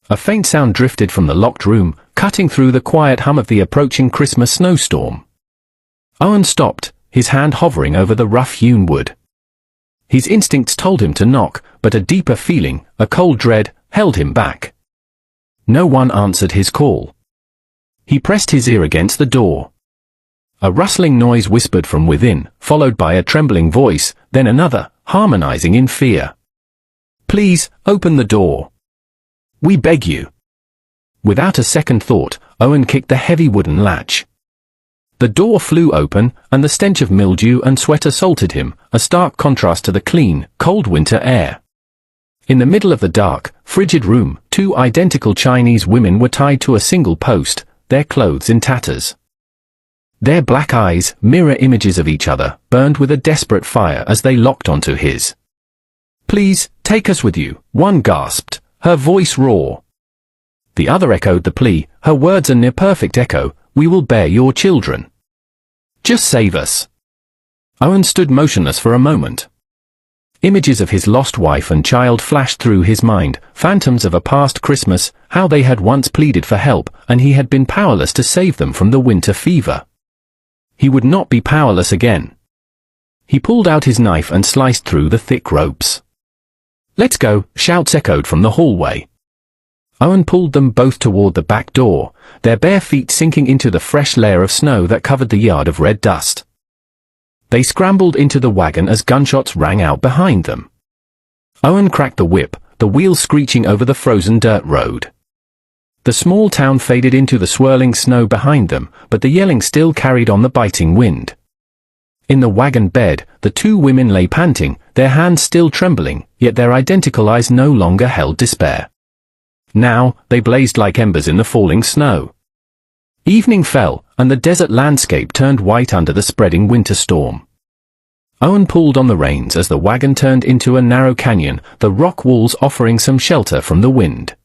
A faint sound drifted from the locked room, cutting through the quiet hum of the approaching Christmas snowstorm. Owen stopped, his hand hovering over the rough-hewn wood. His instincts told him to knock, but a deeper feeling, a cold dread, held him back. No one answered his call. He pressed his ear against the door. A rustling noise whispered from within, followed by a trembling voice, then another, harmonizing in fear. "Please, open the door. We beg you." Without a second thought, Owen kicked the heavy wooden latch. The door flew open, and the stench of mildew and sweat assaulted him, a stark contrast to the clean, cold winter air. In the middle of the dark, frigid room, two identical Chinese women were tied to a single post, their clothes in tatters. Their black eyes, mirror images of each other, burned with a desperate fire as they locked onto his. "Please, take us with you," one gasped, her voice raw. The other echoed the plea, her words a near-perfect echo, "We will bear your children. Just save us." Owen stood motionless for a moment. Images of his lost wife and child flashed through his mind, phantoms of a past Christmas, how they had once pleaded for help, and he had been powerless to save them from the winter fever. He would not be powerless again. He pulled out his knife and sliced through the thick ropes. "Let's go," shouts echoed from the hallway. Owen pulled them both toward the back door, their bare feet sinking into the fresh layer of snow that covered the yard of red dust. They scrambled into the wagon as gunshots rang out behind them. Owen cracked the whip, the wheels screeching over the frozen dirt road. The small town faded into the swirling snow behind them, but the yelling still carried on the biting wind. In the wagon bed, the two women lay panting, their hands still trembling, yet their identical eyes no longer held despair. Now, they blazed like embers in the falling snow. Evening fell, and the desert landscape turned white under the spreading winter storm. Owen pulled on the reins as the wagon turned into a narrow canyon, the rock walls offering some shelter from the wind.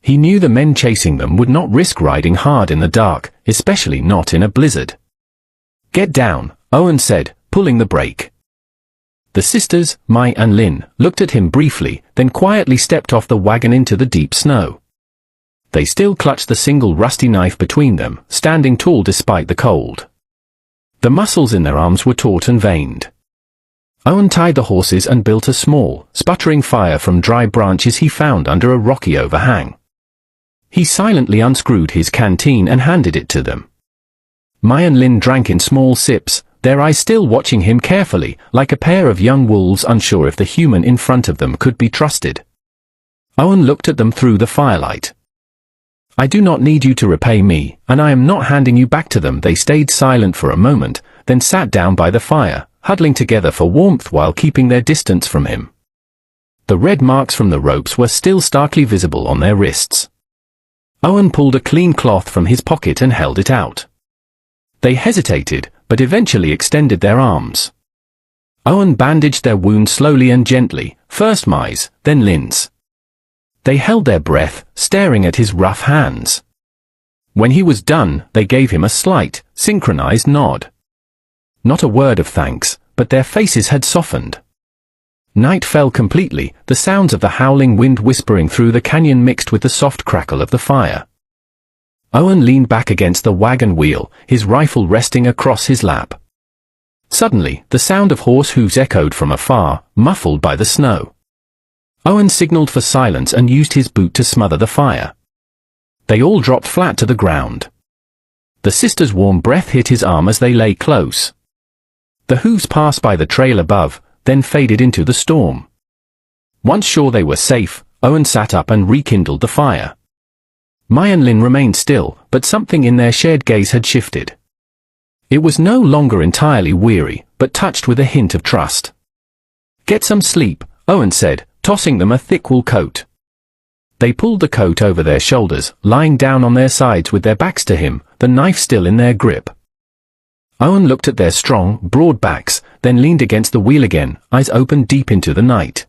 He knew the men chasing them would not risk riding hard in the dark, especially not in a blizzard. "Get down," Owen said, pulling the brake. The sisters, Mai and Lin, looked at him briefly, then quietly stepped off the wagon into the deep snow. They still clutched the single rusty knife between them, standing tall despite the cold. The muscles in their arms were taut and veined. Owen tied the horses and built a small, sputtering fire from dry branches he found under a rocky overhang. He silently unscrewed his canteen and handed it to them. Mai and Lin drank in small sips, their eyes still watching him carefully, like a pair of young wolves unsure if the human in front of them could be trusted. Owen looked at them through the firelight. "I do not need you to repay me, and I am not handing you back to them." They stayed silent for a moment, then sat down by the fire, huddling together for warmth while keeping their distance from him. The red marks from the ropes were still starkly visible on their wrists. Owen pulled a clean cloth from his pocket and held it out. They hesitated, but eventually extended their arms. Owen bandaged their wounds slowly and gently, first Mai's, then Lin's. They held their breath, staring at his rough hands. When he was done, they gave him a slight, synchronized nod. Not a word of thanks, but their faces had softened. Night fell completely, the sounds of the howling wind whispering through the canyon mixed with the soft crackle of the fire. Owen leaned back against the wagon wheel, his rifle resting across his lap. Suddenly, the sound of horse hooves echoed from afar, muffled by the snow. Owen signaled for silence and used his boot to smother the fire. They all dropped flat to the ground. The sister's warm breath hit his arm as they lay close. The hooves passed by the trail above, then faded into the storm. Once sure they were safe, Owen sat up and rekindled the fire. Mai and Lin remained still, but something in their shared gaze had shifted. It was no longer entirely weary, but touched with a hint of trust. "Get some sleep," Owen said, tossing them a thick wool coat. They pulled the coat over their shoulders, lying down on their sides with their backs to him, the knife still in their grip. Owen looked at their strong, broad backs, then leaned against the wheel again, eyes open deep into the night.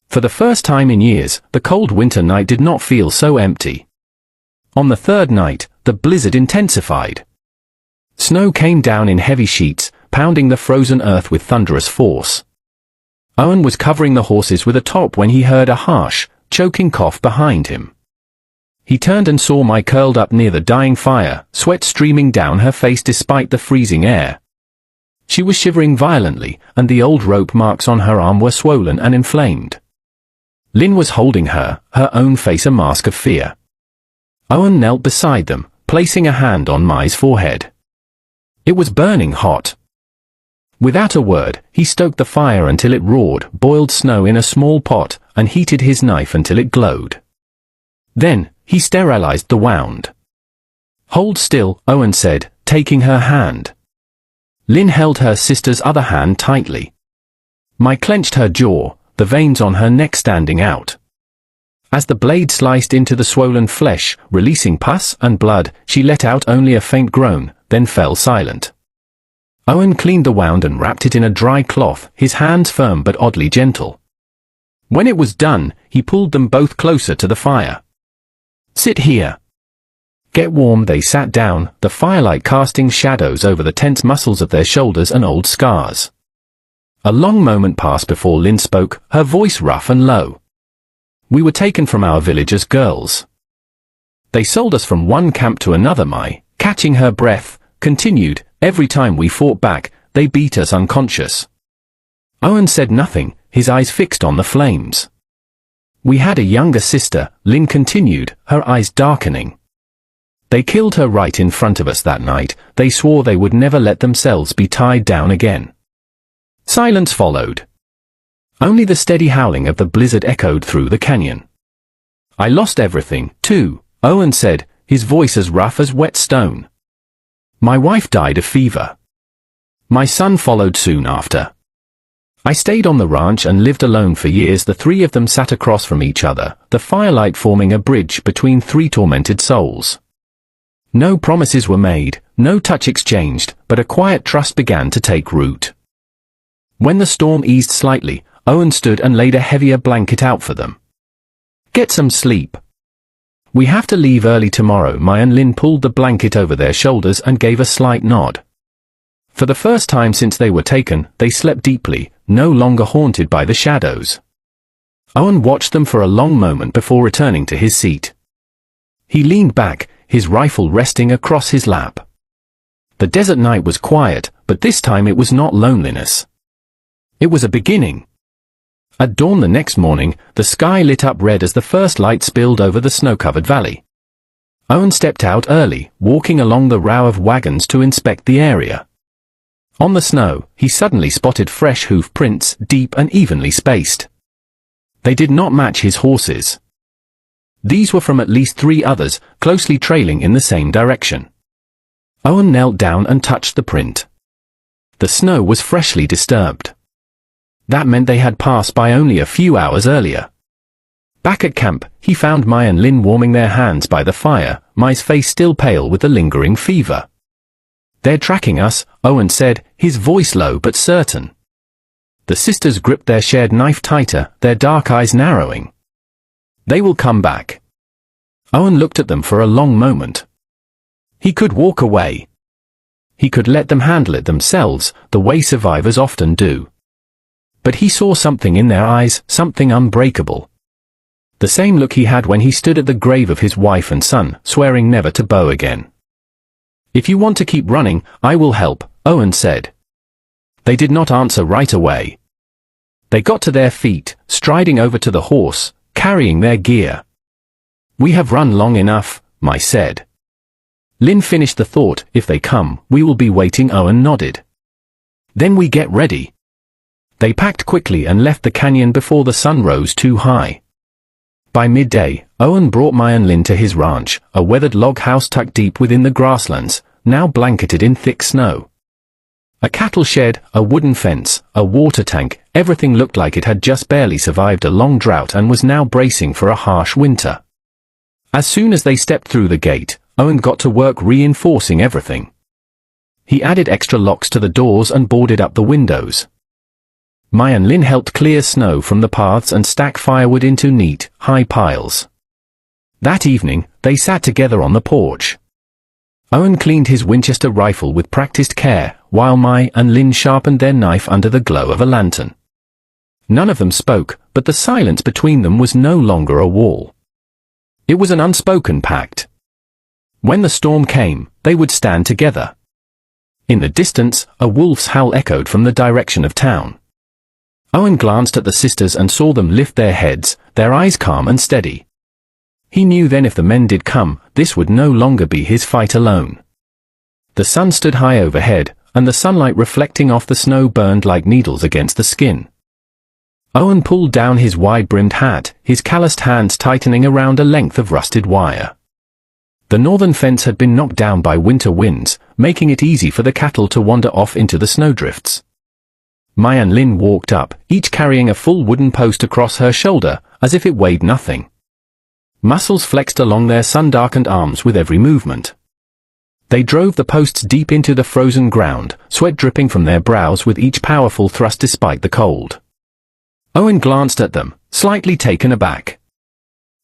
For the first time in years, the cold winter night did not feel so empty. On the third night, the blizzard intensified. Snow came down in heavy sheets, pounding the frozen earth with thunderous force. Owen was covering the horses with a top when he heard a harsh, choking cough behind him. He turned and saw Mai curled up near the dying fire, sweat streaming down her face despite the freezing air. She was shivering violently, and the old rope marks on her arm were swollen and inflamed. Lin was holding her, her own face a mask of fear. Owen knelt beside them, placing a hand on Mai's forehead. It was burning hot. Without a word, he stoked the fire until it roared, boiled snow in a small pot, and heated his knife until it glowed. Then, he sterilized the wound. "Hold still," Owen said, taking her hand. Lin held her sister's other hand tightly. Mai clenched her jaw, the veins on her neck standing out. As the blade sliced into the swollen flesh, releasing pus and blood, she let out only a faint groan, then fell silent. Owen cleaned the wound and wrapped it in a dry cloth, his hands firm but oddly gentle. When it was done, he pulled them both closer to the fire. "Sit here." "Get warm." They sat down, the firelight casting shadows over the tense muscles of their shoulders and old scars. A long moment passed before Lin spoke, her voice rough and low. "We were taken from our village as girls. They sold us from one camp to another." Mai, catching her breath, continued, "Every time we fought back, they beat us unconscious." Owen said nothing, his eyes fixed on the flames. "We had a younger sister," Lin continued, her eyes darkening. "They killed her right in front of us that night. They swore they would never let themselves be tied down again." Silence followed. Only the steady howling of the blizzard echoed through the canyon. "I lost everything, too," Owen said, his voice as rough as wet stone. "My wife died of fever. My son followed soon after. I stayed on the ranch and lived alone for years." The three of them sat across from each other, the firelight forming a bridge between three tormented souls. No promises were made, no touch exchanged, but a quiet trust began to take root. When the storm eased slightly, Owen stood and laid a heavier blanket out for them. "Get some sleep. We have to leave early tomorrow." Mai and Lin pulled the blanket over their shoulders and gave a slight nod. For the first time since they were taken, they slept deeply, no longer haunted by the shadows. Owen watched them for a long moment before returning to his seat. He leaned back, his rifle resting across his lap. The desert night was quiet, but this time it was not loneliness. It was a beginning. At dawn the next morning, the sky lit up red as the first light spilled over the snow-covered valley. Owen stepped out early, walking along the row of wagons to inspect the area. On the snow, he suddenly spotted fresh hoof prints, deep and evenly spaced. They did not match his horses. These were from at least 3 others, closely trailing in the same direction. Owen knelt down and touched the print. The snow was freshly disturbed. That meant they had passed by only a few hours earlier. Back at camp, he found Mai and Lin warming their hands by the fire, Mai's face still pale with the lingering fever. "They're tracking us," Owen said, his voice low but certain. The sisters gripped their shared knife tighter, their dark eyes narrowing. "They will come back." Owen looked at them for a long moment. He could walk away. He could let them handle it themselves, the way survivors often do. But he saw something in their eyes, something unbreakable. The same look he had when he stood at the grave of his wife and son, swearing never to bow again. "If you want to keep running, I will help," Owen said. They did not answer right away. They got to their feet, striding over to the horse, carrying their gear. "We have run long enough," Mai said. Lin finished the thought, "If they come, we will be waiting." Owen nodded. "Then we get ready." They packed quickly and left the canyon before the sun rose too high. By midday, Owen brought Mai and Lin to his ranch, a weathered log house tucked deep within the grasslands, now blanketed in thick snow. A cattle shed, a wooden fence, a water tank, everything looked like it had just barely survived a long drought and was now bracing for a harsh winter. As soon as they stepped through the gate, Owen got to work reinforcing everything. He added extra locks to the doors and boarded up the windows. Mai and Lin helped clear snow from the paths and stack firewood into neat, high piles. That evening, they sat together on the porch. Owen cleaned his Winchester rifle with practiced care, while Mai and Lin sharpened their knife under the glow of a lantern. None of them spoke, but the silence between them was no longer a wall. It was an unspoken pact. When the storm came, they would stand together. In the distance, a wolf's howl echoed from the direction of town. Owen glanced at the sisters and saw them lift their heads, their eyes calm and steady. He knew then if the men did come, this would no longer be his fight alone. The sun stood high overhead, and the sunlight reflecting off the snow burned like needles against the skin. Owen pulled down his wide-brimmed hat, his calloused hands tightening around a length of rusted wire. The northern fence had been knocked down by winter winds, making it easy for the cattle to wander off into the snowdrifts. Mai and Lin walked up, each carrying a full wooden post across her shoulder, as if it weighed nothing. Muscles flexed along their sun-darkened arms with every movement. They drove the posts deep into the frozen ground, sweat dripping from their brows with each powerful thrust despite the cold. Owen glanced at them, slightly taken aback.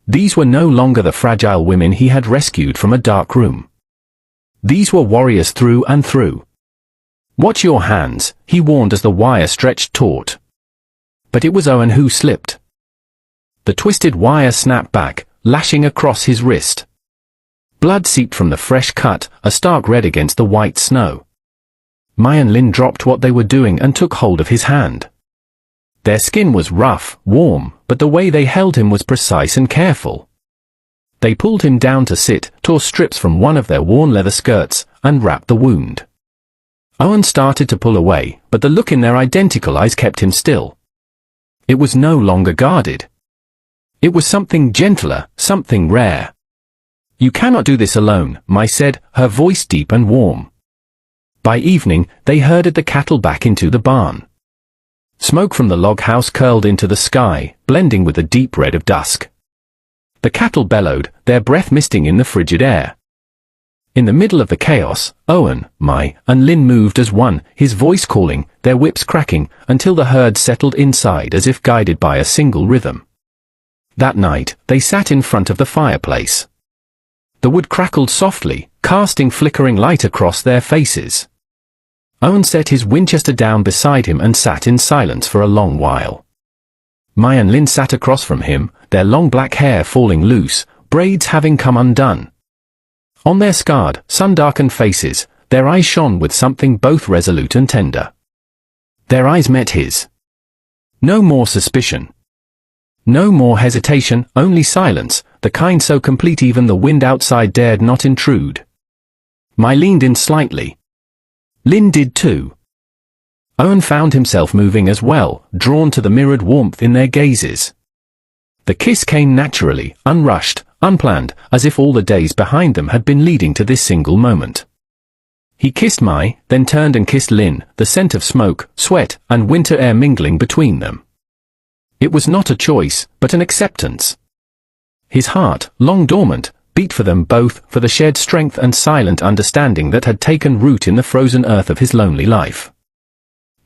These were no longer the fragile women he had rescued from a dark room. These were warriors through and through. "Watch your hands," he warned as the wire stretched taut. But it was Owen who slipped. The twisted wire snapped back, lashing across his wrist. Blood seeped from the fresh cut, a stark red against the white snow. Mai and Lin dropped what they were doing and took hold of his hand. Their skin was rough, warm, but the way they held him was precise and careful. They pulled him down to sit, tore strips from one of their worn leather skirts, and wrapped the wound. Owen started to pull away, but the look in their identical eyes kept him still. It was no longer guarded. It was something gentler, something rare. "You cannot do this alone," Mai said, her voice deep and warm. By evening, they herded the cattle back into the barn. Smoke from the log house curled into the sky, blending with the deep red of dusk. The cattle bellowed, their breath misting in the frigid air. In the middle of the chaos, Owen, Mai, and Lin moved as one, his voice calling, their whips cracking, until the herd settled inside as if guided by a single rhythm. That night, they sat in front of the fireplace. The wood crackled softly, casting flickering light across their faces. Owen set his Winchester down beside him and sat in silence for a long while. Mai and Lin sat across from him, their long black hair falling loose, braids having come undone. On their scarred, sun-darkened faces, their eyes shone with something both resolute and tender. Their eyes met his. No more suspicion. No more hesitation, only silence, the kind so complete even the wind outside dared not intrude. Mai leaned in slightly. Lin did too. Owen found himself moving as well, drawn to the mirrored warmth in their gazes. The kiss came naturally, unrushed, unplanned, as if all the days behind them had been leading to this single moment. He kissed Mai, then turned and kissed Lin, the scent of smoke, sweat, and winter air mingling between them. It was not a choice, but an acceptance. His heart, long dormant, beat for them both, for the shared strength and silent understanding that had taken root in the frozen earth of his lonely life.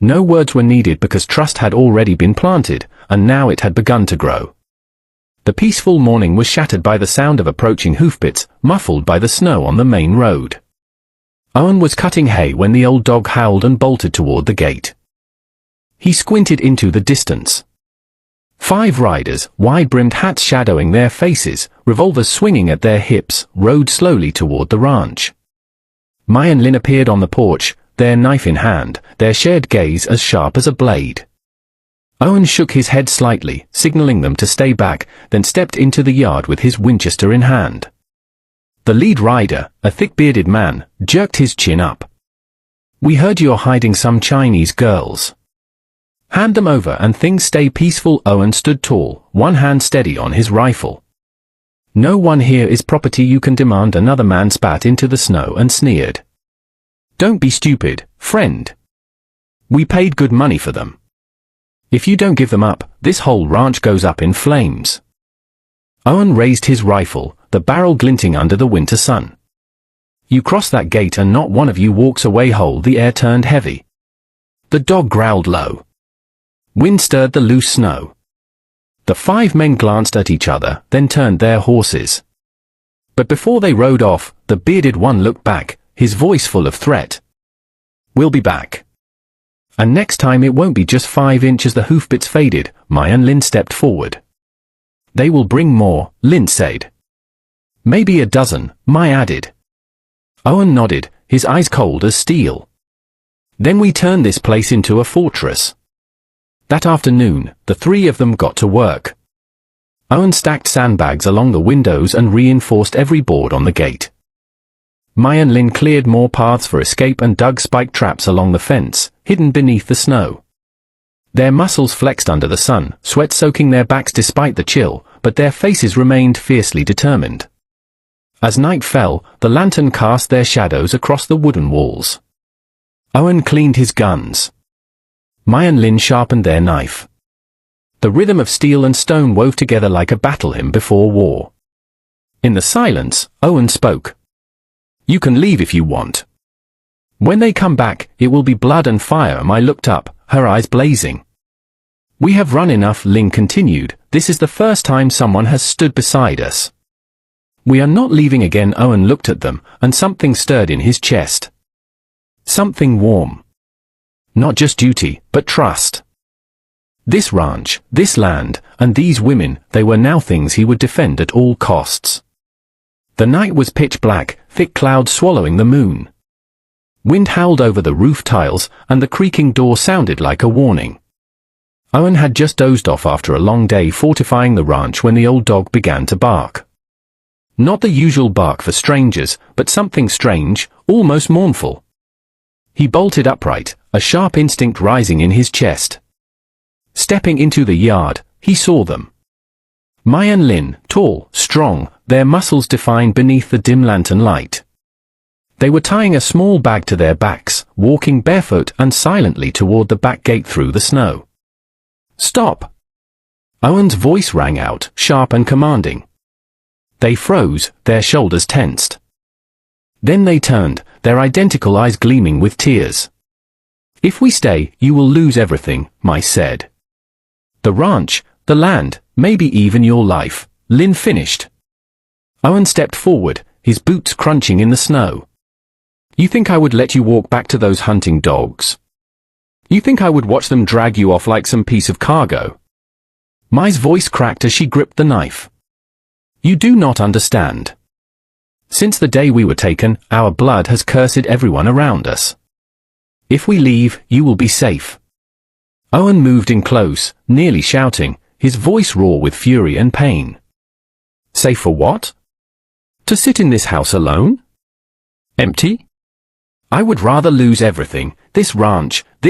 No words were needed because trust had already been planted, and now it had begun to grow. The peaceful morning was shattered by the sound of approaching hoofbeats, muffled by the snow on the main road. Owen was cutting hay when the old dog howled and bolted toward the gate. He squinted into the distance. 5 riders, wide-brimmed hats shadowing their faces, revolvers swinging at their hips, rode slowly toward the ranch. Mai and Lin appeared on the porch, their knife in hand, their shared gaze as sharp as a blade. Owen shook his head slightly, signaling them to stay back, then stepped into the yard with his Winchester in hand. The lead rider, a thick-bearded man, jerked his chin up. "We heard you're hiding some Chinese girls. Hand them over and things stay peaceful." Owen stood tall, one hand steady on his rifle. "No one here is property you can demand." Another man spat into the snow and sneered. "Don't be stupid, friend. We paid good money for them. If you don't give them up, this whole ranch goes up in flames." Owen raised his rifle, the barrel glinting under the winter sun. "You cross that gate and not one of you walks away whole." The air turned heavy. The dog growled low. Wind stirred the loose snow. The 5 men glanced at each other, then turned their horses. But before they rode off, the bearded one looked back, his voice full of threat. "We'll be back. And next time it won't be just 5 inches the hoofbits faded, Mai and Lin stepped forward. They will bring more, Lin said. Maybe a dozen, Mai added. Owen nodded, his eyes cold as steel. Then we turn this place into a fortress. That afternoon, the 3 of them got to work. Owen stacked sandbags along the windows and reinforced every board on the gate. Mai and Lin cleared more paths for escape and dug spike traps along the fence, hidden beneath the snow. Their muscles flexed under the sun, sweat soaking their backs despite the chill, but their faces remained fiercely determined. As night fell, the lantern cast their shadows across the wooden walls. Owen cleaned his guns. Mai and Lin sharpened their knife. The rhythm of steel and stone wove together like a battle hymn before war. In the silence, Owen spoke. You can leave if you want. When they come back, it will be blood and fire. Mai looked up, her eyes blazing. We have run enough, Lin continued. This is the first time someone has stood beside us. We are not leaving again. Owen looked at them, and something stirred in his chest. Something warm. Not just duty, but trust. This ranch, this land, and these women, they were now things he would defend at all costs. The night was pitch black, thick clouds swallowing the moon. Wind howled over the roof tiles, and the creaking door sounded like a warning. Owen had just dozed off after a long day fortifying the ranch when the old dog began to bark. Not the usual bark for strangers, but something strange, almost mournful. He bolted upright, a sharp instinct rising in his chest. Stepping into the yard, he saw them. Mai and Lin, tall, strong, their muscles defined beneath the dim lantern light. They were tying a small bag to their backs, walking barefoot and silently toward the back gate through the snow. Stop! Owen's voice rang out, sharp and commanding. They froze, their shoulders tensed. Then they turned, their identical eyes gleaming with tears. If we stay, you will lose everything, Mai said. The ranch, the land, maybe even your life, Lin finished. Owen stepped forward, his boots crunching in the snow. You think I would let you walk back to those hunting dogs? You think I would watch them drag you off like some piece of cargo? Mai's voice cracked as she gripped the knife. You do not understand. Since the day we were taken, our blood has cursed everyone around us. If we leave, you will be safe. Owen moved in close, nearly shouting, his voice raw with fury and pain. Safe for what? To sit in this house alone? Empty? I would rather lose everything, this ranch, this